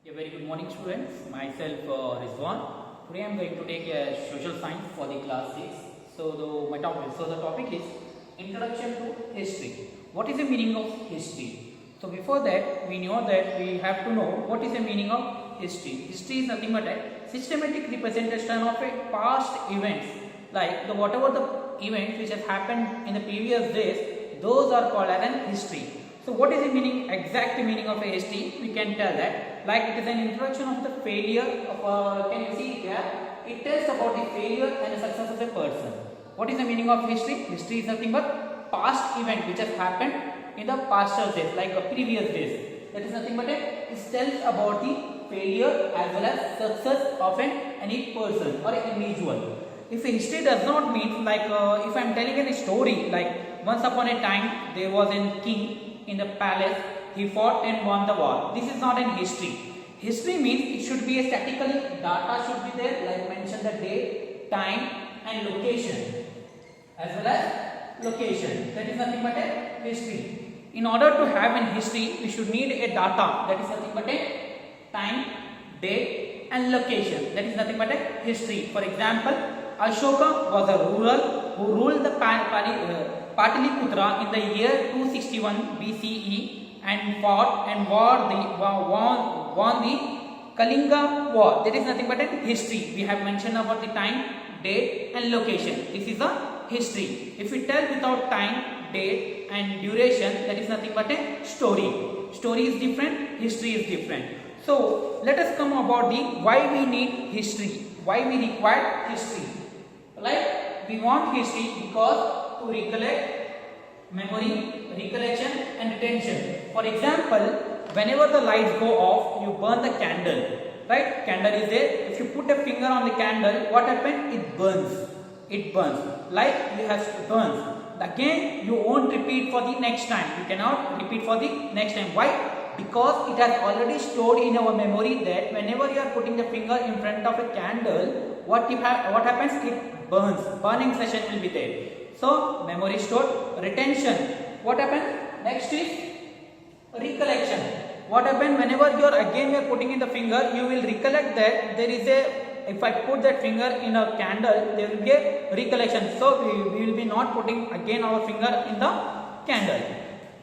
A very good morning, students. Myself Rizwan. Today I am going to take social science for the class 6. The topic is introduction to history. What is the meaning of history? So before that, we know that we have to know what is the meaning of history. History is nothing but a systematic representation of a past events, like whatever the events which has happened in the previous days, those are called as an history. So what is the meaning, exact meaning of a history? We can tell that like it is an introduction of the failure of can you see here? It tells about the failure and the success of a person. What is the meaning of history? History is nothing but past event which has happened in the past days, like previous days. That is nothing but it tells about the failure as well as success of any person or an individual. If a history does not mean like if I am telling a story like once upon a time there was a king in the palace, he fought and won the war. This is not an history. History means it should be a statically data should be there, like mention the date, time and location as well as location. That is nothing but a history. In order to have an history, we should need a data, that is nothing but a time, date and location. That is nothing but a history. For example, Ashoka was a ruler who ruled the Pataliputra in the year 261 BCE and fought and won the Kalinga war. That is nothing but a history. We have mentioned about the time, date and location. This is a history. If we tell without time, date and duration, that is nothing but a story. Story is different, history is different. So let us come about the why we need history, why we require history. Like we want history because to recollect memory, recollection and retention. For example, whenever the lights go off, you burn the candle, right? Candle is there. If you put a finger on the candle, what happens? It burns. It burns. Like you have burns. Again, you won't repeat for the next time. You cannot repeat for the next time. Why? Because it has already stored in our memory that whenever you are putting the finger in front of a candle, what happens? It burns. Burning session will be there. So memory stored. Retention. What happens? Next is recollection. What happens whenever you are putting in the finger, you will recollect that there is a. If I put that finger in a candle, there will be a recollection. So we will be not putting again our finger in the candle.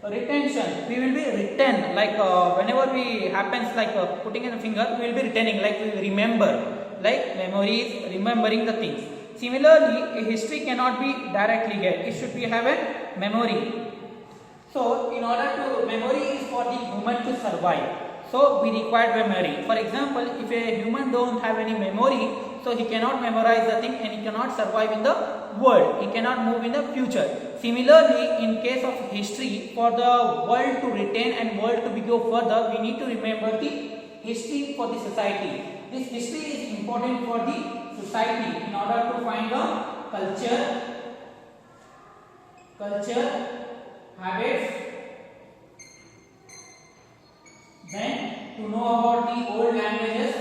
Retention. We will be retain, like whenever we happens like putting in a finger, we will be retaining, like we will remember, like memory is remembering the things. Similarly, a history cannot be directly get. It should be have a memory. So in order to, memory is for the human to survive. So we require memory. For example, if a human don't have any memory, so he cannot memorize the thing and he cannot survive in the world. He cannot move in the future. Similarly, in case of history, for the world to retain and world to go further, we need to remember the history for the society. This history is important for the society in order to find the culture, habits, then to know about the old languages,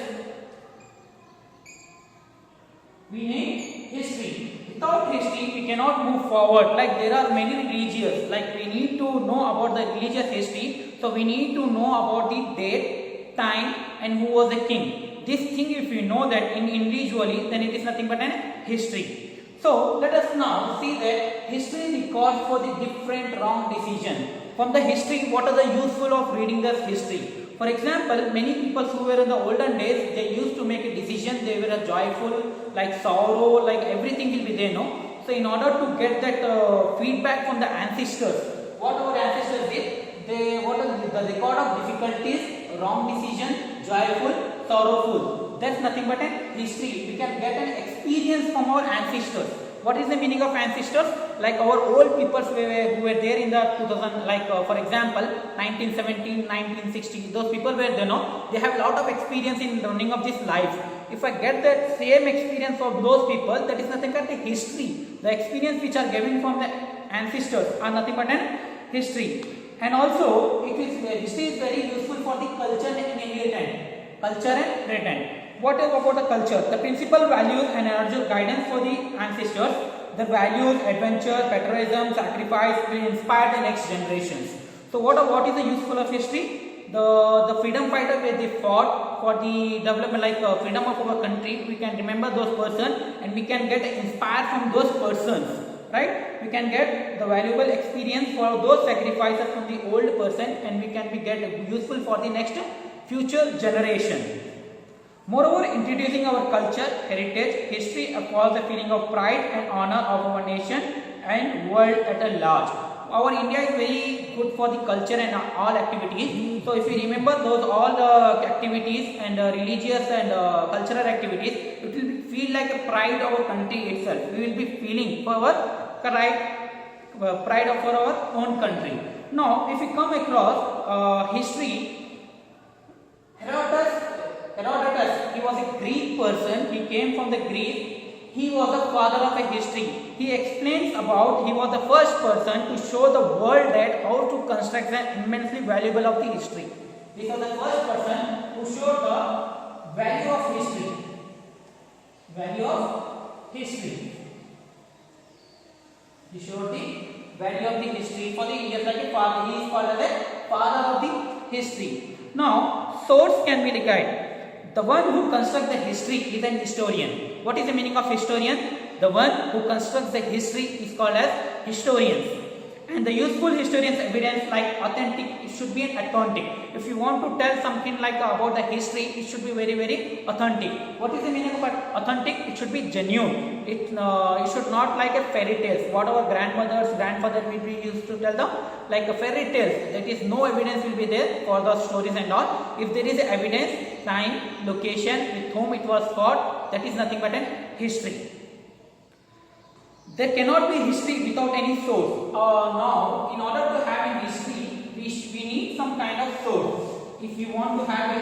we need history. Without history, we cannot move forward. Like there are many religions, like we need to know about the religious history. So we need to know about the date, time and who was the king. This thing if we know that individually, then it is nothing but an history. So let us now see that history records for the different wrong decision. From the history, what are the useful of reading this history? For example, many people who were in the olden days, they used to make a decision, they were joyful, like sorrow, like everything will be there, no? So in order to get that feedback from the ancestors, what our ancestors did, what are the record of difficulties, wrong decision, joyful, sorrowful. That's nothing but a history. We can get an experience from our ancestors. What is the meaning of ancestors? Like our old people who were there in the 2000, like for example, 1917, 1960, those people were there, no? They have a lot of experience in running of this life. If I get that same experience of those people, that is nothing but a history. The experience which are given from the ancestors are nothing but an history. And also, history is very useful for the culture and inheritance. Culture and inheritance. What is about the culture? The principal values and energy guidance for the ancestors. The values, adventure, patriotism, sacrifice will inspire the next generations. So what is the useful of history? the freedom fighter where they fought for the development, like freedom of our country. We can remember those persons and we can get inspired from those persons, right? We can get the valuable experience for those sacrifices from the old person, and we can be get useful for the next future generation. Moreover, introducing our culture, heritage, history across the feeling of pride and honor of our nation and world at a large. Our India is very good for the culture and all activities. So if you remember those all the activities and religious and cultural activities, it will feel like a pride of our country itself. We will be feeling for our pride of our own country. Now, if we come across history, Herodotus, he was a Greek person. He came from the Greece. He was the father of a history. He explains about he was the first person to show the world that how to construct the immensely valuable of the history. He was the first person who showed the value of history. Value of history. He showed the value of the history for the Indians, like a father. He is called as a father of the history. Now, source can be the guide. The one who constructs the history is an historian. What is the meaning of historian? The one who constructs the history is called as historians. And the useful historians evidence like authentic, it should be an authentic. If you want to tell something like about the history, it should be very, very authentic. What is the meaning of authentic? It should be genuine. It should not like a fairy tales. What our grandfather will be used to tell them, like a fairy tales. That is, no evidence will be there for the stories and all. If there is evidence, time, location, with whom it was fought, that is nothing but an history. There cannot be history without any source. Now, in order to have a history, we need some kind of source. If you want to have a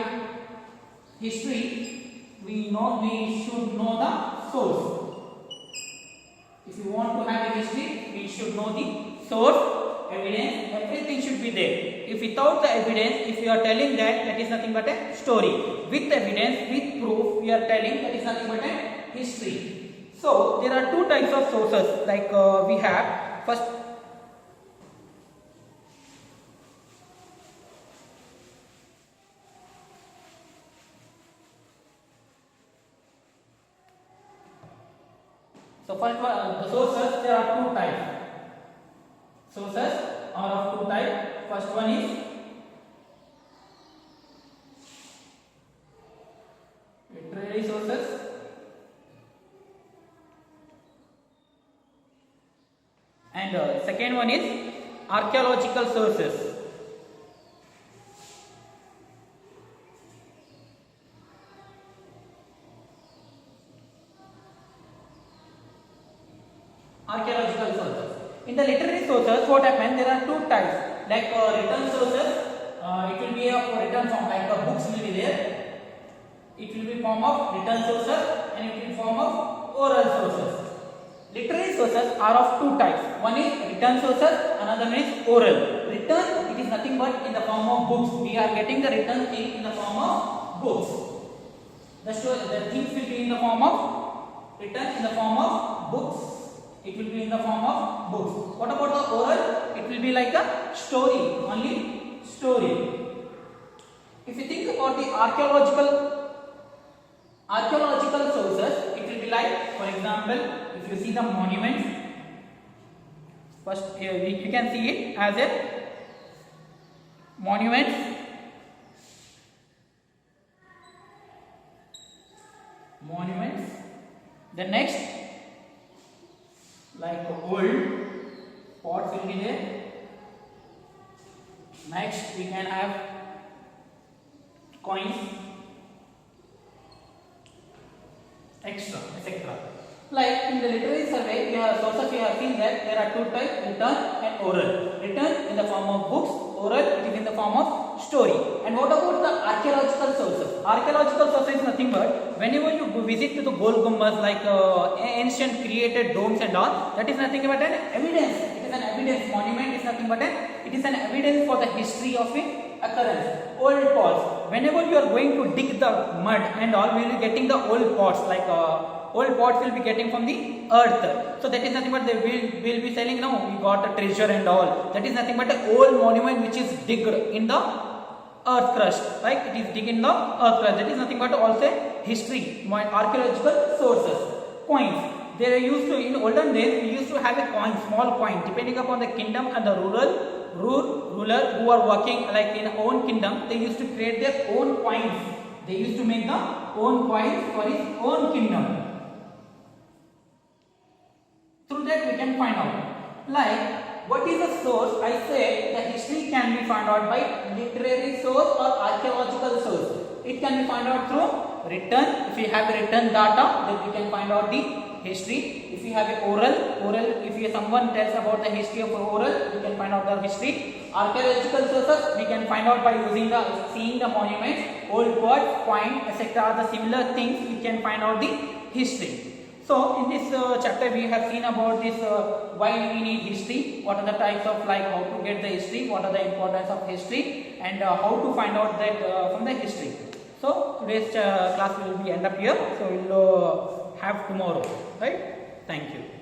history, we should know the source. If you want to have a history, we should know the source, evidence, everything should be there. If without the evidence, if you are telling that is nothing but a story. With evidence, with proof, we are telling that is nothing but a history. So, there are two types of sources, like we have first. So, first one, the sources, there are two types. Sources are of two types. First one is literary sources. And second one is archaeological sources. Archaeological sources. In the literary sources, what happens? There are two types. Like written sources, it will be a written form. Like books will be there. It will be form of written sources, and it will be form of oral sources. Literary sources are of two types. One is written sources, another one is oral. Written, it is nothing but in the form of books. We are getting the written thing in the form of books. The things will be in the form of written in the form of books. It will be in the form of books. What about the oral? It will be like a story, only story. If you think about the archaeological sources, it will be like, for example, if you see the monuments, first you can see it as a monuments. The next, like old pots will be there. Next, we can have coins, etc. Like in the literary survey, sources we have seen that there are two types, written and oral. Written in the form of books, oral it is in the form of story. And what about the archaeological sources? Archaeological sources is nothing but whenever you visit to the Gol Gumbaz, like ancient created domes and all, that is nothing but an evidence. It is an evidence. Monument is nothing but it is an evidence for the history of an occurrence. Old pots. Whenever you are going to dig the mud and all, we will be getting the old pots, like old pots will be getting from the earth. So that is nothing but they will be selling, no, we got a treasure and all. That is nothing but an old monument which is digged in the earth crust, like it is dig in the earth crust. That is nothing but also history, archaeological sources. Coins. They are used to, in olden days, we used to have a coin, small coin, depending upon the kingdom and the ruler who are working like in own kingdom. They used to create their own coins. They used to make the own coins for his own kingdom. Through that we can find out, like what is the source. I say the history can be found out by literary source or archaeological source. It can be found out through written. If we have written data, then we can find out the history. If you have a oral, if someone tells about the history of oral, we can find out the history. Archaeological sources we can find out by seeing the monuments, old pots, coins, etc. The similar things we can find out the history. So in this chapter we have seen about this why we need history, what are the types of, like how to get the history, what are the importance of history, and how to find out that from the history. So today's class will be end up here. So we will have tomorrow, right? Thank you.